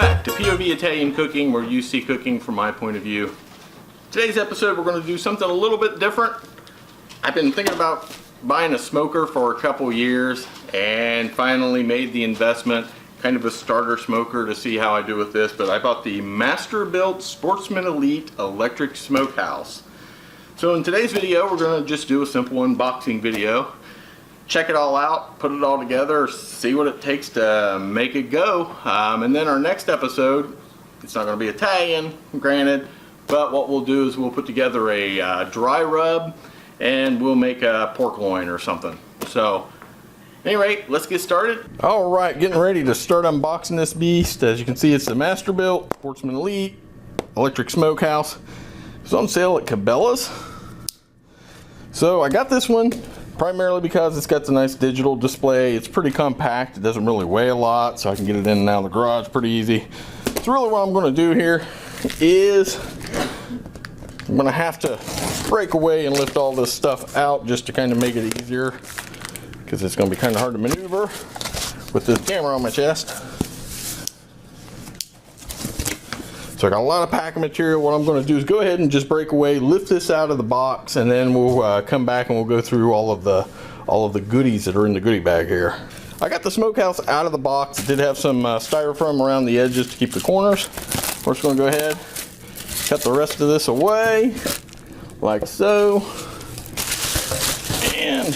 back to POV Italian Cooking, where you see cooking from my point of view. Today's episode, we're going to do something a little bit different. I've been thinking about buying a smoker for a couple years and finally made the investment, kind of a starter smoker to see how I do with this, but I bought the Masterbuilt Sportsman Elite Electric Smokehouse. So in today's video, we're going to just do a simple unboxing video. Check it all out, put it all together, see what it takes to make it go. And then our next episode, it's not going to be Italian, granted, but what we'll do is we'll put together a dry rub and we'll make a pork loin or something. So, at any rate, let's get started. All right, getting ready to start unboxing this beast. As you can see, it's the Masterbuilt Sportsman Elite Electric Smokehouse. It's on sale at Cabela's. So I got this one primarily because it's got the nice digital display. It's pretty compact. It doesn't really weigh a lot, so I can get it in and out of the garage pretty easy. So really what I'm going to do here is I'm going to have to break away and lift all this stuff out just to kind of make it easier, because it's going to be kind of hard to maneuver with this camera on my chest. So I got a lot of packing material. What I'm going to do is go ahead and just break away, lift this out of the box, and then we'll come back and we'll go through all of the goodies that are in the goodie bag here. I got the smokehouse out of the box. It did have some styrofoam around the edges to keep the corners. We're just going to go ahead, cut the rest of this away, like so, and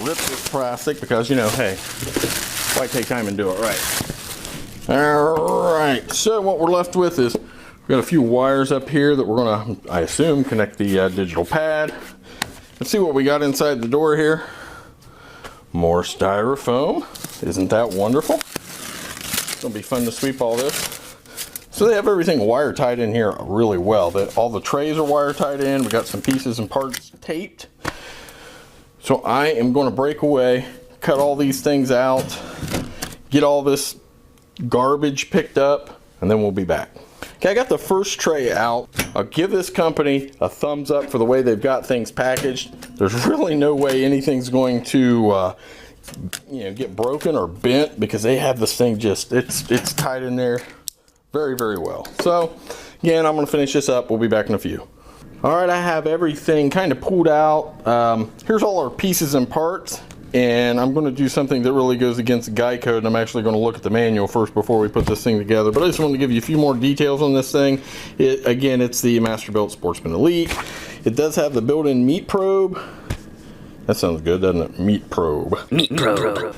rip this plastic because, you know, hey, why take time and do it right? Alright, so what we're left with is we've got a few wires up here that we're going to, I assume, connect the digital pad. Let's see what we got inside the door here. More styrofoam. Isn't that wonderful? It's going to be fun to sweep all this. So they have everything wire tied in here really well. All the trays are wire tied in. We got some pieces and parts taped. So I am going to break away, cut all these things out, get all this garbage picked up, and then we'll be back. Okay, I got the first tray out. I'll give this company a thumbs up for the way they've got things packaged. There's really no way anything's going to get broken or bent, because they have this thing just, it's tied in there very, very well. So again, I'm going to finish this up. We'll be back in a few. All right, I have everything kind of pulled out. Here's all our pieces and parts. And I'm going to do something that really goes against Guy code, and I'm actually going to look at the manual first before we put this thing together. But I just wanted to give you a few more details on this thing. Again, it's the Masterbuilt Sportsman Elite. It does have the built-in meat probe. That sounds good, doesn't it? Meat probe. Meat probe.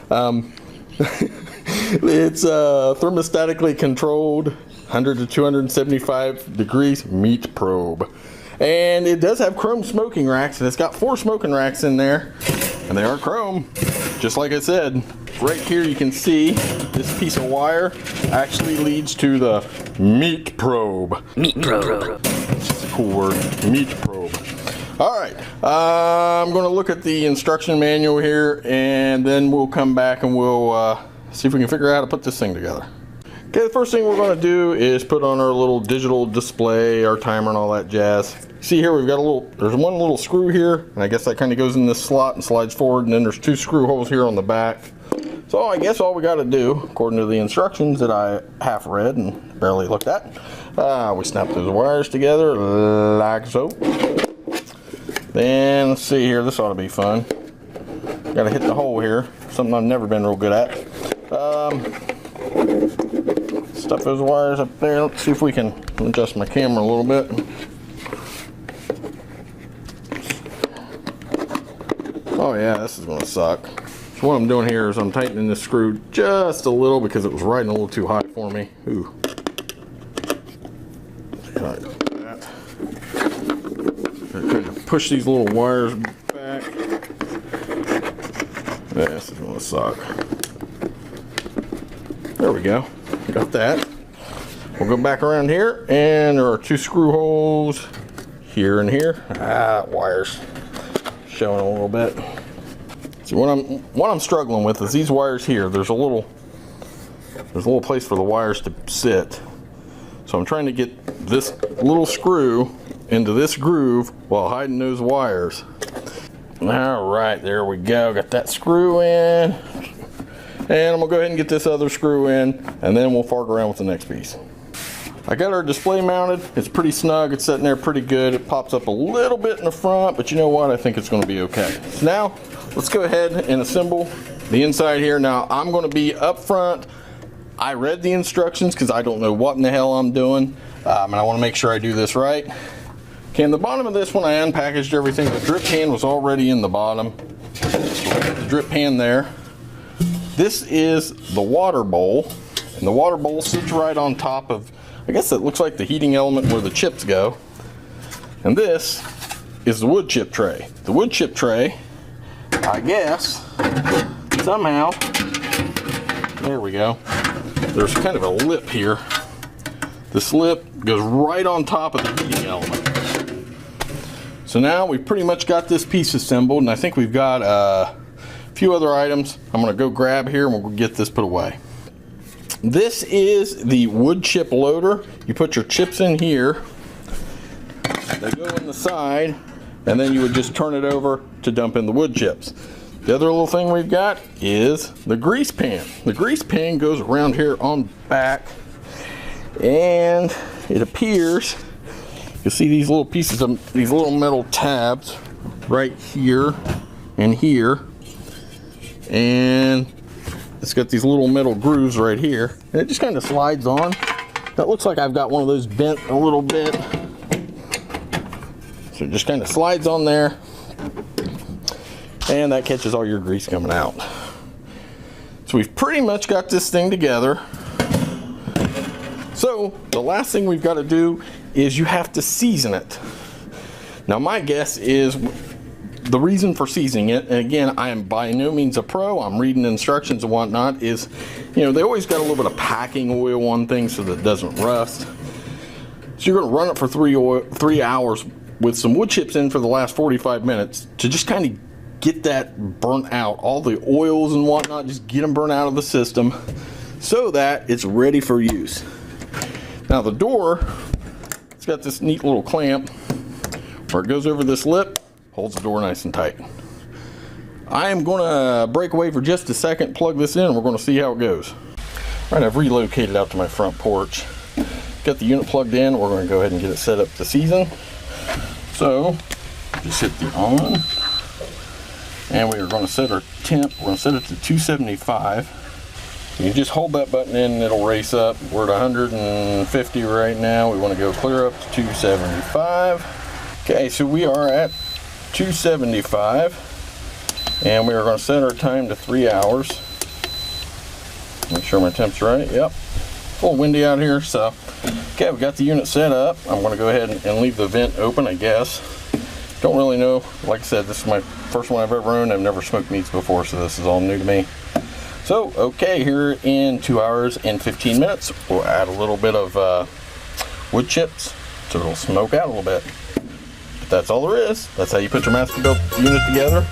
It's thermostatically controlled, 100 to 275 degrees meat probe. And it does have chrome smoking racks, and it's got 4 smoking racks in there. And they are chrome, just like I said. Right here you can see this piece of wire actually leads to the meat probe. Meat probe. It's a cool word, meat probe. All right, I'm going to look at the instruction manual here, and then we'll come back and we'll see if we can figure out how to put this thing together. Okay, the first thing we're going to do is put on our little digital display, our timer and all that jazz. See here, we've got there's one little screw here, and I guess that kind of goes in this slot and slides forward, and then there's 2 screw holes here on the back. So I guess all we got to do, according to the instructions that I half read and barely looked at, we snap those wires together like so. Then let's see here, this ought to be fun. Got to hit the hole here, something I've never been real good at. Stuff those wires up there. Let's see if we can adjust my camera a little bit. Oh yeah, this is going to suck. So what I'm doing here is I'm tightening this screw just a little because it was riding a little too high for me. Ooh. Kind of push these little wires back. Yeah, this is going to suck. There we go. Got that. We'll go back around here, and there are 2 screw holes here and here. Wires showing a little bit. So what I'm struggling with is these wires here. There's a little place for the wires to sit. So I'm trying to get this little screw into this groove while hiding those wires. All right, there we go. Got that screw in. And I'm gonna go ahead and get this other screw in, and then we'll fart around with the next piece. I got our display mounted. It's pretty snug. It's sitting there pretty good. It pops up a little bit in the front, but you know what? I think it's gonna be okay. So now, let's go ahead and assemble the inside here. Now, I'm gonna be up front. I read the instructions because I don't know what in the hell I'm doing, and I wanna make sure I do this right. Okay, in the bottom of this one, I unpackaged everything. The drip pan was already in the bottom. The drip pan there. This is the water bowl, and the water bowl sits right on top of, I guess it looks like the heating element where the chips go. And this is the wood chip tray. The wood chip tray, I guess, somehow, there we go. There's kind of a lip here. This lip goes right on top of the heating element. So now we've pretty much got this piece assembled, and I think we've got a few other items. I'm gonna go grab here and we'll get this put away. This is the wood chip loader. You put your chips in here, they go in the side, and then you would just turn it over to dump in the wood chips. The other little thing we've got is the grease pan. The grease pan goes around here on back, and it appears, you'll see these little pieces of, these little metal tabs right here and here, and it's got these little metal grooves right here, and it just kind of slides on. That looks like I've got one of those bent a little bit. So it just kind of slides on there, and that catches all your grease coming out. So we've pretty much got this thing together. So the last thing we've got to do is you have to season it. Now my guess is the reason for seasoning it, and again, I am by no means a pro, I'm reading instructions and whatnot, is, you know, they always got a little bit of packing oil on things so that it doesn't rust. So you're gonna run it for 3 hours with some wood chips in for the last 45 minutes to just kind of get that burnt out. All the oils and whatnot, just get them burnt out of the system so that it's ready for use. Now the door, it's got this neat little clamp where it goes over this lip, holds the door nice and tight. I am going to break away for just a second, plug this in, and we're going to see how it goes. All right, I've relocated out to my front porch. Got the unit plugged in. We're going to go ahead and get it set up to season. So, just hit the on, and we are going to set our temp. We're going to set it to 275. You just hold that button in and it'll race up. We're at 150 right now. We want to go clear up to 275. Okay, so we are at 275, and we are going to set our time to 3 hours. Make sure my temp's right. Yep, a little windy out here, so okay, we've got the unit set up. I'm going to go ahead and leave the vent open, I guess. Don't really know. Like I said, this is my first one I've ever owned. I've never smoked meats before, so this is all new to me. So okay, here in 2 hours and 15 minutes, we'll add a little bit of wood chips so it'll smoke out a little bit. That's all there is. That's how you put your master built unit together.